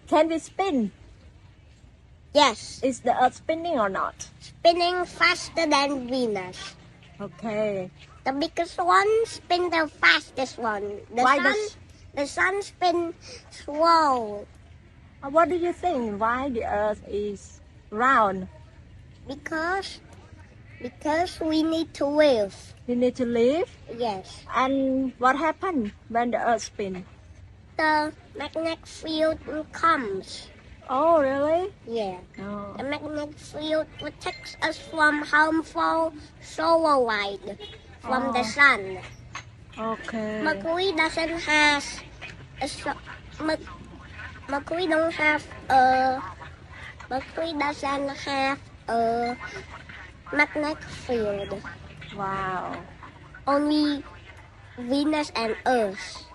Can we spin? Yes. Is the Earth spinning or not? Spinning faster than Venus. Okay. The biggest one spin the fastest one. The sun spin slow. What do you think? Why the Earth is round? Because we need to live. We need to live? Yes. And what happened when the Earth spins? The magnetic field comes. Oh, really? Yeah. Oh. The magnetic field protects us from harmful solar light from the sun. Okay. Mercury doesn't have Mercury doesn't have a magnetic field. Wow. Only Venus and Earth.